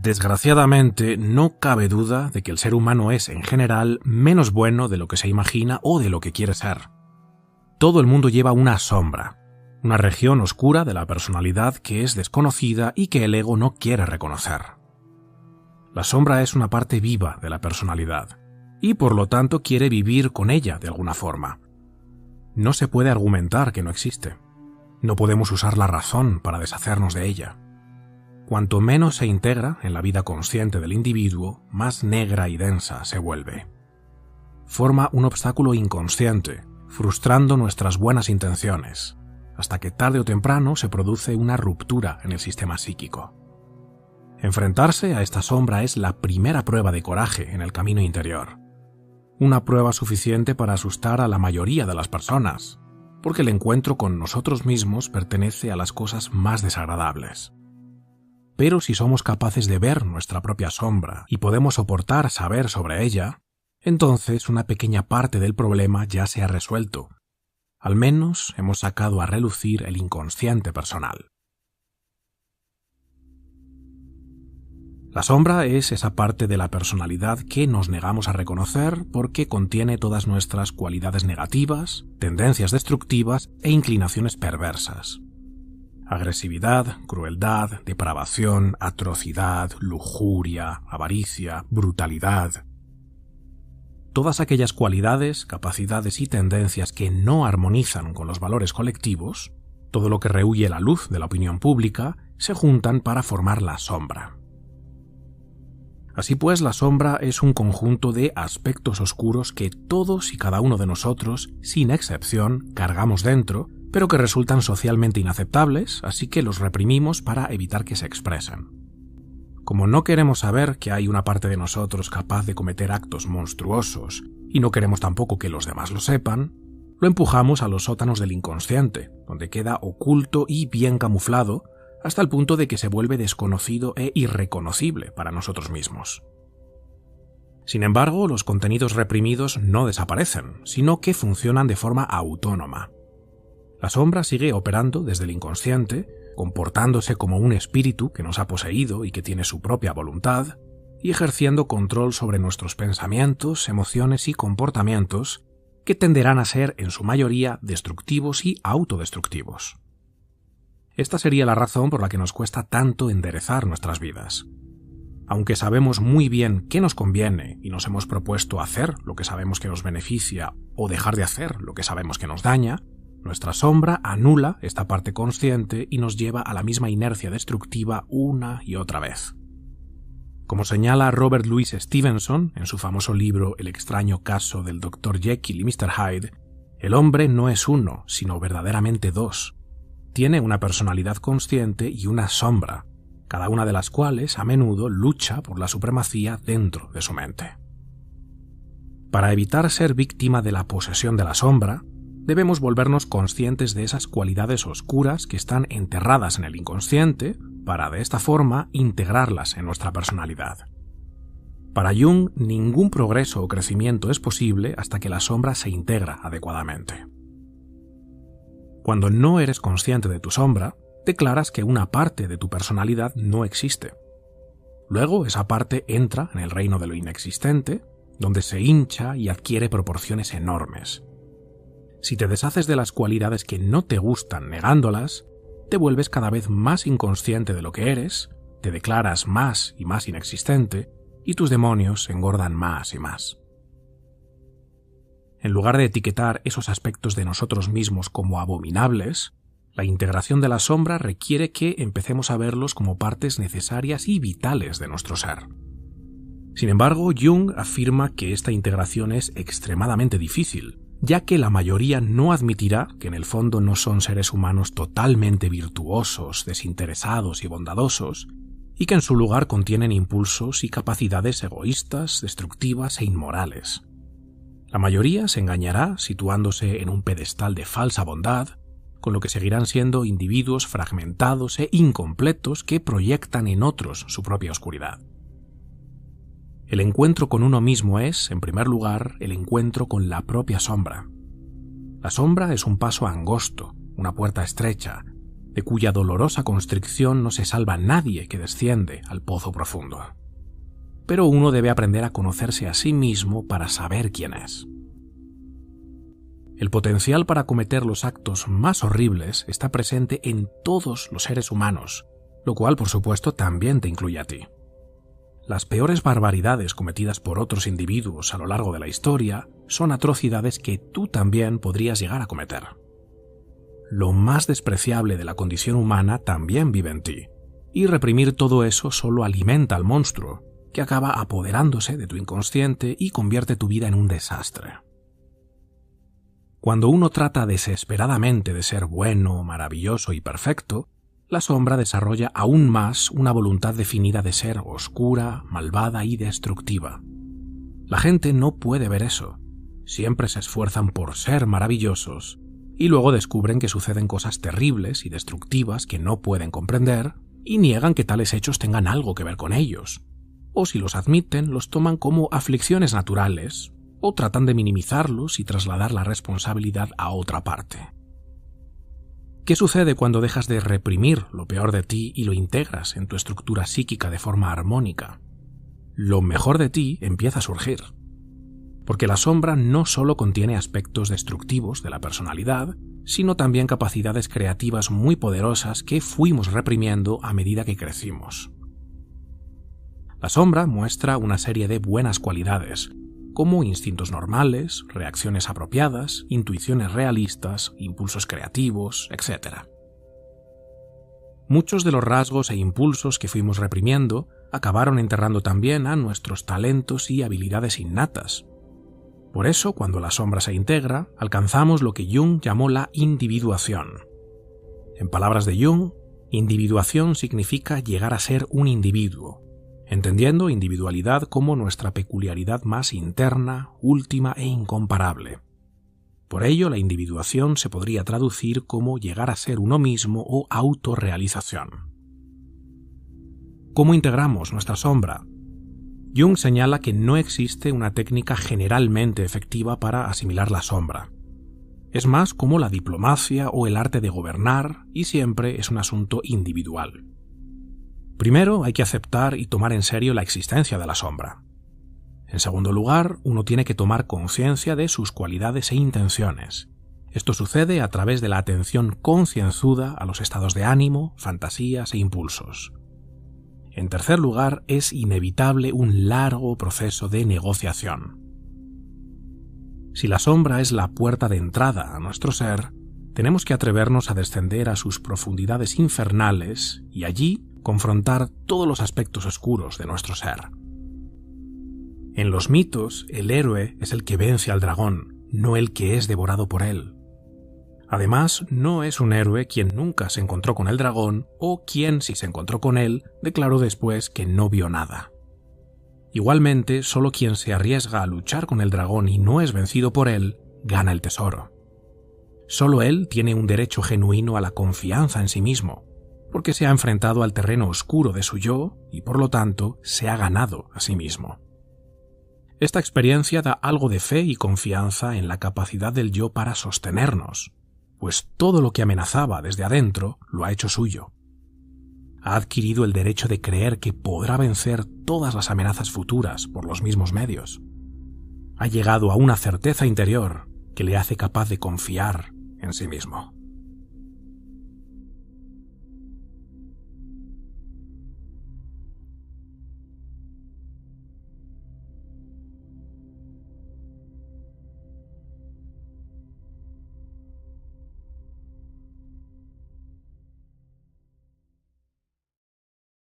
Desgraciadamente, no cabe duda de que el ser humano es, en general, menos bueno de lo que se imagina o de lo que quiere ser. Todo el mundo lleva una sombra, una región oscura de la personalidad que es desconocida y que el ego no quiere reconocer. La sombra es una parte viva de la personalidad, y por lo tanto quiere vivir con ella de alguna forma. No se puede argumentar que no existe. No podemos usar la razón para deshacernos de ella. Cuanto menos se integra en la vida consciente del individuo, más negra y densa se vuelve. Forma un obstáculo inconsciente, frustrando nuestras buenas intenciones, hasta que tarde o temprano se produce una ruptura en el sistema psíquico. Enfrentarse a esta sombra es la primera prueba de coraje en el camino interior. Una prueba suficiente para asustar a la mayoría de las personas, porque el encuentro con nosotros mismos pertenece a las cosas más desagradables. Pero si somos capaces de ver nuestra propia sombra y podemos soportar saber sobre ella, entonces una pequeña parte del problema ya se ha resuelto. Al menos hemos sacado a relucir el inconsciente personal. La sombra es esa parte de la personalidad que nos negamos a reconocer porque contiene todas nuestras cualidades negativas, tendencias destructivas e inclinaciones perversas. Agresividad, crueldad, depravación, atrocidad, lujuria, avaricia, brutalidad. Todas aquellas cualidades, capacidades y tendencias que no armonizan con los valores colectivos, todo lo que rehúye la luz de la opinión pública, se juntan para formar la sombra. Así pues, la sombra es un conjunto de aspectos oscuros que todos y cada uno de nosotros, sin excepción, cargamos dentro, pero que resultan socialmente inaceptables, así que los reprimimos para evitar que se expresen. Como no queremos saber que hay una parte de nosotros capaz de cometer actos monstruosos, y no queremos tampoco que los demás lo sepan, lo empujamos a los sótanos del inconsciente, donde queda oculto y bien camuflado, hasta el punto de que se vuelve desconocido e irreconocible para nosotros mismos. Sin embargo, los contenidos reprimidos no desaparecen, sino que funcionan de forma autónoma. La sombra sigue operando desde el inconsciente, comportándose como un espíritu que nos ha poseído y que tiene su propia voluntad, y ejerciendo control sobre nuestros pensamientos, emociones y comportamientos, que tenderán a ser, en su mayoría, destructivos y autodestructivos. Esta sería la razón por la que nos cuesta tanto enderezar nuestras vidas. Aunque sabemos muy bien qué nos conviene y nos hemos propuesto hacer lo que sabemos que nos beneficia o dejar de hacer lo que sabemos que nos daña, nuestra sombra anula esta parte consciente y nos lleva a la misma inercia destructiva una y otra vez. Como señala Robert Louis Stevenson en su famoso libro El extraño caso del Dr. Jekyll y Mr. Hyde, el hombre no es uno, sino verdaderamente dos. Tiene una personalidad consciente y una sombra, cada una de las cuales a menudo lucha por la supremacía dentro de su mente. Para evitar ser víctima de la posesión de la sombra, debemos volvernos conscientes de esas cualidades oscuras que están enterradas en el inconsciente para, de esta forma, integrarlas en nuestra personalidad. Para Jung, ningún progreso o crecimiento es posible hasta que la sombra se integra adecuadamente. Cuando no eres consciente de tu sombra, declaras que una parte de tu personalidad no existe. Luego, esa parte entra en el reino de lo inexistente, donde se hincha y adquiere proporciones enormes. Si te deshaces de las cualidades que no te gustan negándolas, te vuelves cada vez más inconsciente de lo que eres, te declaras más y más inexistente, y tus demonios engordan más y más. En lugar de etiquetar esos aspectos de nosotros mismos como abominables, la integración de la sombra requiere que empecemos a verlos como partes necesarias y vitales de nuestro ser. Sin embargo, Jung afirma que esta integración es extremadamente difícil, ya que la mayoría no admitirá que en el fondo no son seres humanos totalmente virtuosos, desinteresados y bondadosos, y que en su lugar contienen impulsos y capacidades egoístas, destructivas e inmorales. La mayoría se engañará situándose en un pedestal de falsa bondad, con lo que seguirán siendo individuos fragmentados e incompletos que proyectan en otros su propia oscuridad. El encuentro con uno mismo es, en primer lugar, el encuentro con la propia sombra. La sombra es un paso angosto, una puerta estrecha, de cuya dolorosa constricción no se salva nadie que desciende al pozo profundo. Pero uno debe aprender a conocerse a sí mismo para saber quién es. El potencial para cometer los actos más horribles está presente en todos los seres humanos, lo cual, por supuesto, también te incluye a ti. Las peores barbaridades cometidas por otros individuos a lo largo de la historia son atrocidades que tú también podrías llegar a cometer. Lo más despreciable de la condición humana también vive en ti, y reprimir todo eso solo alimenta al monstruo, que acaba apoderándose de tu inconsciente y convierte tu vida en un desastre. Cuando uno trata desesperadamente de ser bueno, maravilloso y perfecto, la sombra desarrolla aún más una voluntad definida de ser oscura, malvada y destructiva. La gente no puede ver eso. Siempre se esfuerzan por ser maravillosos y luego descubren que suceden cosas terribles y destructivas que no pueden comprender y niegan que tales hechos tengan algo que ver con ellos. O si los admiten, los toman como aflicciones naturales o tratan de minimizarlos y trasladar la responsabilidad a otra parte. ¿Qué sucede cuando dejas de reprimir lo peor de ti y lo integras en tu estructura psíquica de forma armónica? Lo mejor de ti empieza a surgir. Porque la sombra no solo contiene aspectos destructivos de la personalidad, sino también capacidades creativas muy poderosas que fuimos reprimiendo a medida que crecimos. La sombra muestra una serie de buenas cualidades, como instintos normales, reacciones apropiadas, intuiciones realistas, impulsos creativos, etc. Muchos de los rasgos e impulsos que fuimos reprimiendo acabaron enterrando también a nuestros talentos y habilidades innatas. Por eso, cuando la sombra se integra, alcanzamos lo que Jung llamó la individuación. En palabras de Jung, individuación significa llegar a ser un individuo, entendiendo individualidad como nuestra peculiaridad más interna, última e incomparable. Por ello, la individuación se podría traducir como llegar a ser uno mismo o autorrealización. ¿Cómo integramos nuestra sombra? Jung señala que no existe una técnica generalmente efectiva para asimilar la sombra. Es más como la diplomacia o el arte de gobernar y siempre es un asunto individual. Primero, hay que aceptar y tomar en serio la existencia de la sombra. En segundo lugar, uno tiene que tomar conciencia de sus cualidades e intenciones. Esto sucede a través de la atención concienzuda a los estados de ánimo, fantasías e impulsos. En tercer lugar, es inevitable un largo proceso de negociación. Si la sombra es la puerta de entrada a nuestro ser, tenemos que atrevernos a descender a sus profundidades infernales y allí confrontar todos los aspectos oscuros de nuestro ser. En los mitos, el héroe es el que vence al dragón, no el que es devorado por él. Además, no es un héroe quien nunca se encontró con el dragón o quien, si se encontró con él, declaró después que no vio nada. Igualmente, solo quien se arriesga a luchar con el dragón y no es vencido por él, gana el tesoro. Solo él tiene un derecho genuino a la confianza en sí mismo, porque se ha enfrentado al terreno oscuro de su yo y, por lo tanto, se ha ganado a sí mismo. Esta experiencia da algo de fe y confianza en la capacidad del yo para sostenernos, pues todo lo que amenazaba desde adentro lo ha hecho suyo. Ha adquirido el derecho de creer que podrá vencer todas las amenazas futuras por los mismos medios. Ha llegado a una certeza interior que le hace capaz de confiar en sí mismo.